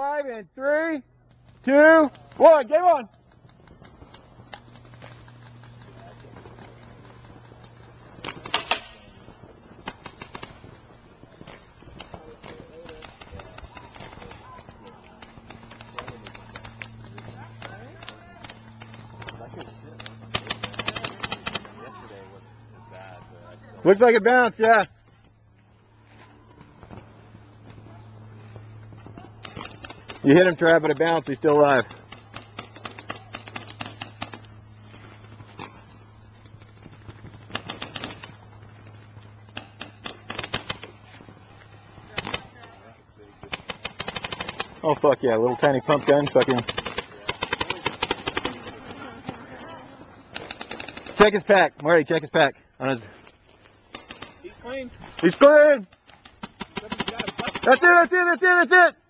5 and 3, 2, 1. Game on. Looks like it bounced, yeah. You hit him, Trav, but it bounced. He's still alive. Oh, fuck yeah. Little tiny pump gun. Fucking. Check his pack. Marty, check his pack. On his... He's clean. He's clean. That's it, that's it, that's it, that's it.